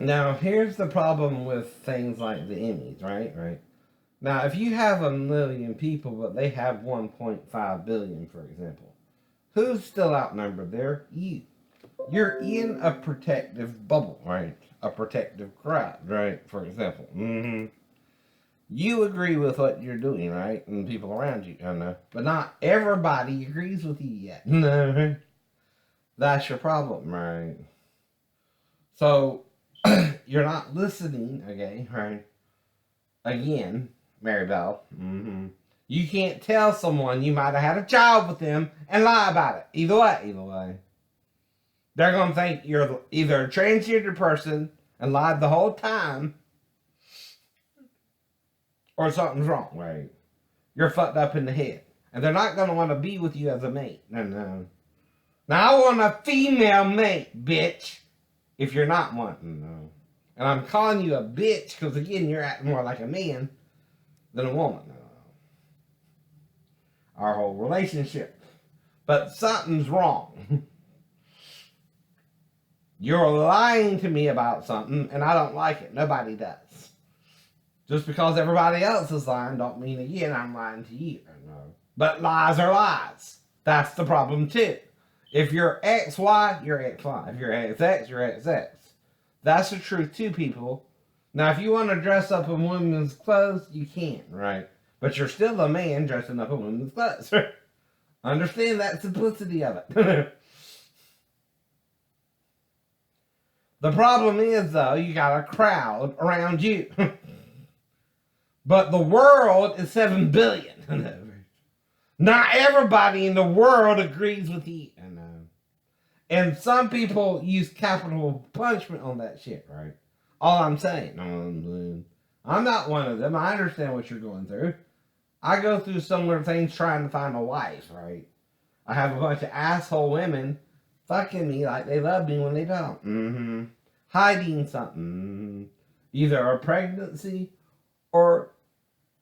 Now, here's the problem with things like the Emmys, right? Right. Now, if you have 1 million people, but they have 1.5 billion, for example, who's still outnumbered there? You. You're in a protective bubble, right? A protective crowd, right? For example. You agree with what you're doing, right? And people around you, I know. But not everybody agrees with you yet. No. That's your problem, right? So, you're not listening, okay, right? Again, Mary Bell. You can't tell someone you might have had a child with them and lie about it. Either way. They're going to think you're either a transgender person and lied the whole time, or something's wrong, right? You're fucked up in the head. And they're not going to want to be with you as a mate. No. Now, I want a female mate, bitch. If you're not wanting, no. And I'm calling you a bitch because, again, you're acting more like a man than a woman. No. Our whole relationship. But something's wrong. You're lying to me about something, and I don't like it. Nobody does. Just because everybody else is lying don't mean, again, I'm lying to you. No. But lies are lies. That's the problem, too. If you're XY, you're XY. If you're XX, you're XX. That's the truth, too, people. Now, if you want to dress up in women's clothes, you can, right? But you're still a man dressing up in women's clothes. Understand that simplicity of it. The problem is, though, you got a crowd around you. But the world is 7 billion. Not everybody in the world agrees with you. And some people use capital punishment on that shit, right? All I'm saying. I'm not one of them. I understand what you're going through. I go through similar things trying to find a wife, right? I have a bunch of asshole women fucking me like they love me when they don't. Hiding something. Either a pregnancy or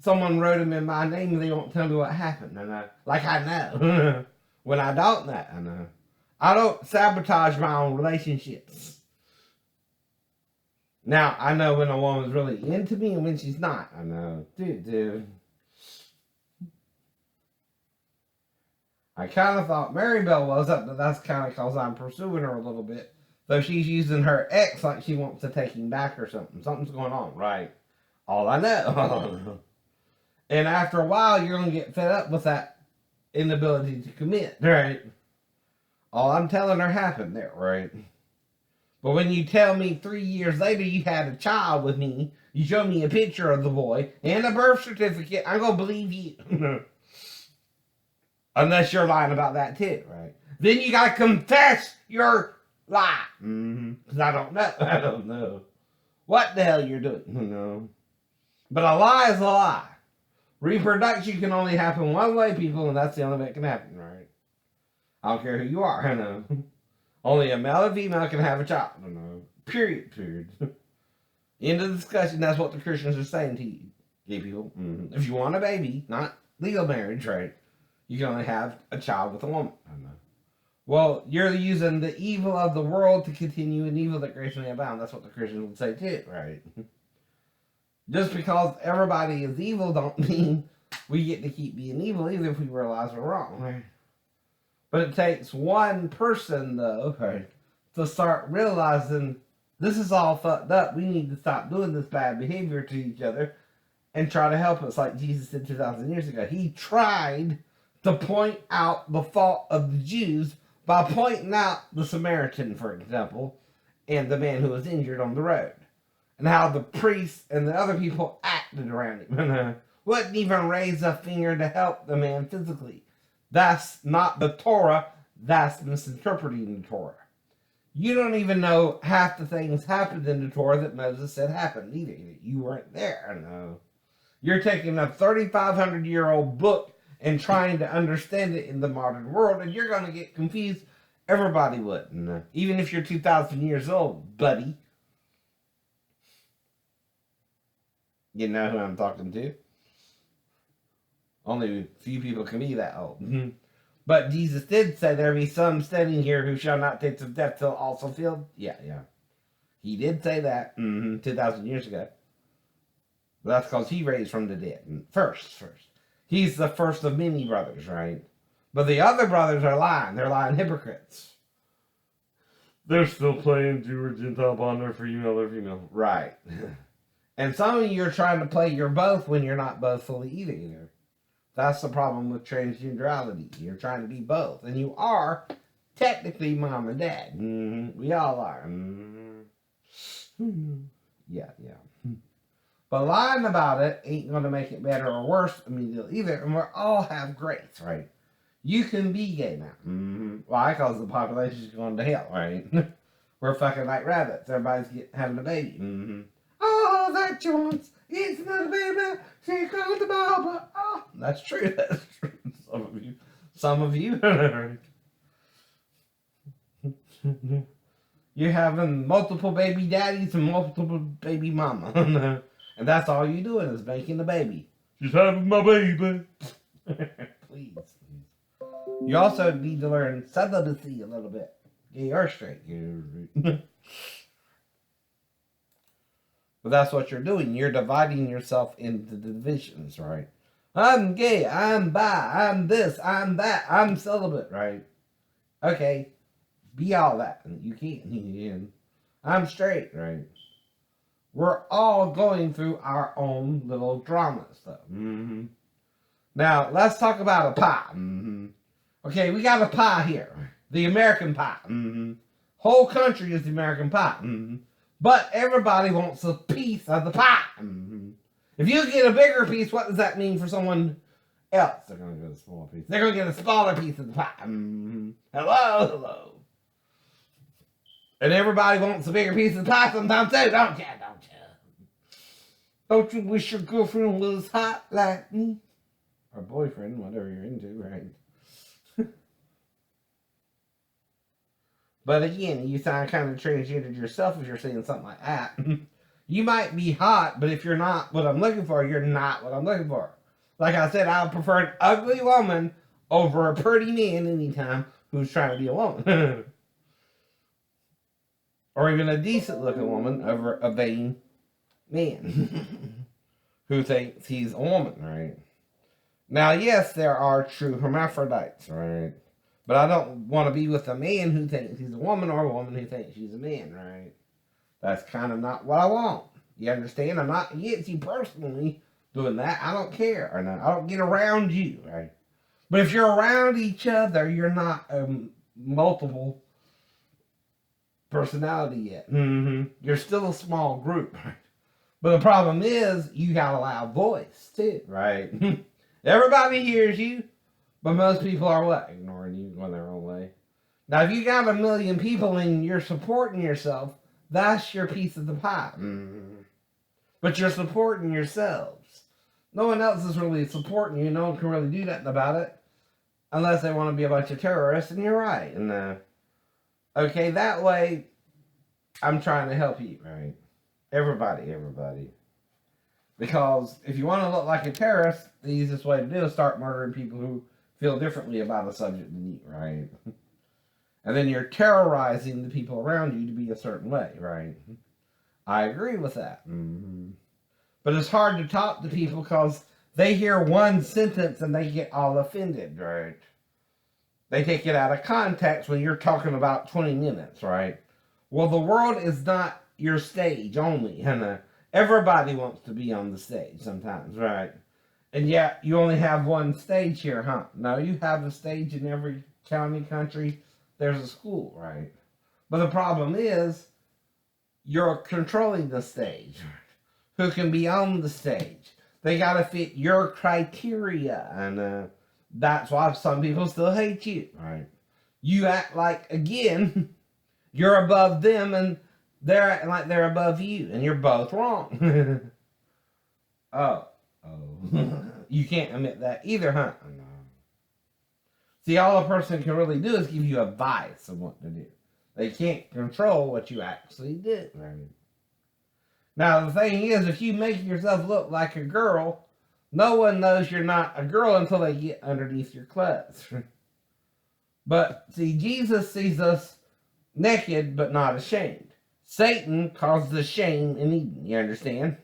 someone wrote them in my name and they won't tell me what happened. Like I know. When I don't know, I know. I don't sabotage my own relationships. Now, I know when a woman's really into me and when she's not. I know. Dude. I kind of thought Mary Bell was up, but that's kind of because I'm pursuing her a little bit. So she's using her ex like she wants to take him back or something. Something's going on, right? All I know. And after a while, you're going to get fed up with that inability to commit, right? All I'm telling her happened there, right? But when you tell me 3 years later you had a child with me, you show me a picture of the boy and a birth certificate, I'm going to believe you. Unless you're lying about that too, right? Then you got to confess your lie. Because I don't know. I don't know what the hell you're doing. But a lie is a lie. Reproduction can only happen one way, people, and that's the only way it can happen, right? I don't care who you are, I know. Only a male and female can have a child, I know. Period. End of the discussion, that's what the Christians are saying to you, gay people. If you want a baby, not legal marriage, right? You can only have a child with a woman, I know. Well, you're using the evil of the world to continue an evil that grace may abound. That's what the Christians would say too, right? Just because everybody is evil don't mean we get to keep being evil, even if we realize we're wrong, right? But it takes one person, though, right, to start realizing this is all fucked up. We need to stop doing this bad behavior to each other and try to help us like Jesus did 2,000 years ago. He tried to point out the fault of the Jews by pointing out the Samaritan, for example, and the man who was injured on the road. And how the priests and the other people acted around him. Wouldn't even raise a finger to help the man physically. That's not the Torah. That's misinterpreting the Torah. You don't even know half the things happened in the Torah that Moses said happened either. You weren't there. No. You're taking a 3,500-year-old book and trying to understand it in the modern world, and you're going to get confused. Everybody would. No. Even if you're 2,000 years old, buddy. You know who I'm talking to? Only a few people can be that old. But Jesus did say there be some standing here who shall not taste of death till all fulfilled. Yeah. He did say that 2,000 years ago. But that's because he raised from the dead. First. He's the first of many brothers, right? But the other brothers are lying. They're lying hypocrites. They're still playing Jew or Gentile, bond or female. Right. And some of you are trying to play you're both when you're not both fully either. That's the problem with transgenderality. You're trying to be both. And you are technically mom and dad. We all are. Yeah. But lying about it ain't going to make it better or worse immediately either. And we all have grace, right? You can be gay now. Why? Because the population's going to hell, right? We're fucking like rabbits. Everybody's having a baby. Oh, that Jones. It's not a baby. She called the Baba. Oh, that's true. That's true. Some of you. You're having multiple baby daddies and multiple baby mama. And that's all you're doing is making the baby. She's having my baby. Please. You also need to learn celibacy a little bit. Gay or straight. But that's what you're doing. You're dividing yourself into divisions, right? I'm gay, I'm bi, I'm this, I'm that, I'm celibate, right? Okay, be all that. You can't. I'm straight, right? We're all going through our own little drama stuff. Now, let's talk about a pie. Okay, we got a pie here. The American pie. Whole country is the American pie. But everybody wants a piece of the pie. If you get a bigger piece, what does that mean for someone else? They're going to get a smaller piece. They're going to get a smaller piece of the pie. Hello. And everybody wants a bigger piece of the pie sometimes too, don't you? Don't you wish your girlfriend was hot like me? Or boyfriend, whatever you're into, right? But again, you sound kind of transgendered yourself if you're saying something like that. You might be hot, but if you're not what I'm looking for, you're not what I'm looking for. Like I said, I would prefer an ugly woman over a pretty man anytime who's trying to be a woman. Or even a decent looking woman over a vain man who thinks he's a woman, right? Now, yes, there are true hermaphrodites, right? But I don't want to be with a man who thinks he's a woman or a woman who thinks she's a man, right? That's kind of not what I want. You understand? I'm not against you personally doing that. I don't care. Or not. I don't get around you, right? But if you're around each other, you're not multiple personality yet. You're still a small group, right? But the problem is you got a loud voice too, right? Everybody hears you. But most people are what? Ignoring you, going their own way. Now, if you got 1 million people and you're supporting yourself, that's your piece of the pie. But you're supporting yourselves. No one else is really supporting you. No one can really do nothing about it. Unless they want to be a bunch of terrorists, and you're right. And, okay, that way, I'm trying to help you, right? Everybody. Because if you want to look like a terrorist, the easiest way to do is start murdering people who feel differently about a subject than you, right? And then you're terrorizing the people around you to be a certain way, right? I agree with that. But it's hard to talk to people because they hear one sentence and they get all offended, right? They take it out of context when you're talking about 20 minutes, right? Well, the world is not your stage only, and everybody wants to be on the stage sometimes, right? And yet, you only have one stage here, huh? No, you have a stage in every county, country. There's a school, right? But the problem is, you're controlling the stage. Who can be on the stage? They got to fit your criteria. And that's why some people still hate you, right? You act like, again, you're above them and they're acting like they're above you. And you're both wrong. Oh. You can't admit that either, huh? No. See, all a person can really do is give you advice on what to do. They can't control what you actually did, right? Now, the thing is, if you make yourself look like a girl, no one knows you're not a girl until they get underneath your clothes. But, see, Jesus sees us naked but not ashamed. Satan caused the shame in Eden. You understand?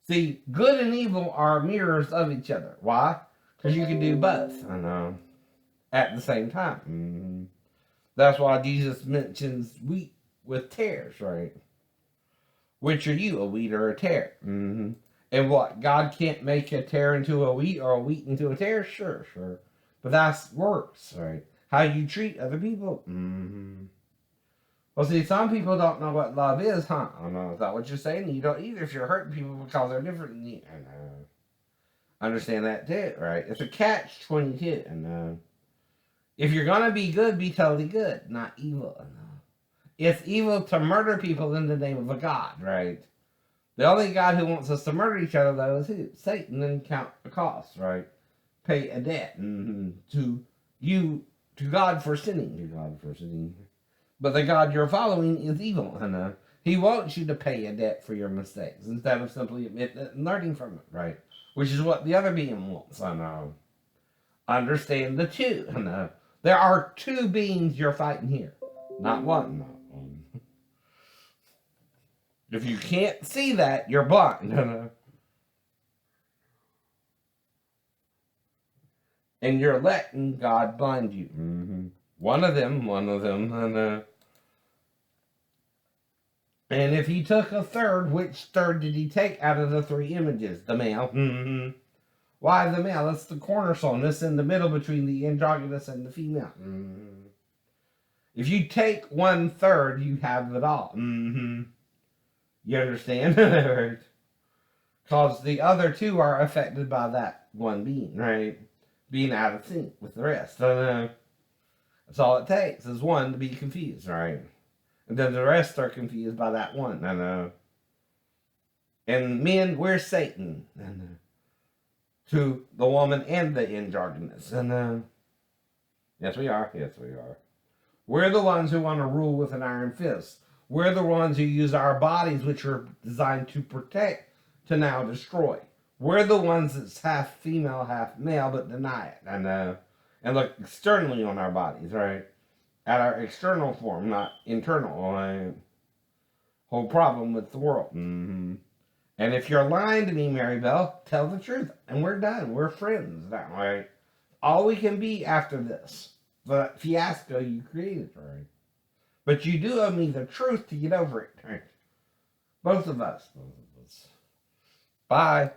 See, good and evil are mirrors of each other. Why? Because you can do both. I know. At the same time. Mm-hmm. That's why Jesus mentions wheat with tares, right? Which are you, a wheat or a tare? Mm-hmm. And what? God can't make a tare into a wheat or a wheat into a tare? Sure, sure. But that's works, right? How you treat other people. Mm-hmm. Well, see, some people don't know what love is, huh? I don't know. Is that what you're saying? You don't either if you're hurting people because they're different than you. I know. Understand that too, right? It's a catch-22. I know. If you're going to be good, be totally good, not evil. I know. It's evil to murder people in the name of a God, right? The only God who wants us to murder each other, though, is who? Satan, and count the cost, right? Pay a debt to you, to God for sinning. To God for sinning. But the God you're following is evil, and he wants you to pay a debt for your mistakes instead of simply admitting it and learning from it, right? Which is what the other being wants, I know. Understand the two, I know. There are two beings you're fighting here, not one, not one. If you can't see that, you're blind, I know. And you're letting God blind you. Mm-hmm. One of them, and and if he took a third, which third did he take out of the three images? The male. Mm-hmm. Why the male? That's the cornerstone. It's in the middle between the androgynous and the female. Mm-hmm. If you take 1/3, you have it all. Mm-hmm. You understand? Right? Because the other two are affected by that one being, right? Being out of sync with the rest. That's all it takes is one to be confused, right? And then the rest are confused by that one. And men, we're Satan. To the woman and the androgynous. Yes, we are. Yes, we are. We're the ones who want to rule with an iron fist. We're the ones who use our bodies, which are designed to protect, to now destroy. We're the ones that's half female, half male, but deny it. And look externally on our bodies, right? At our external form, not internal. Right? Whole problem with the world. Mm-hmm. And if you're lying to me, Mary Bell, tell the truth. And we're done. We're friends that way. All we can be after this. The fiasco you created, right? But you do owe me the truth to get over it, right? Both of us. Both of us. Bye.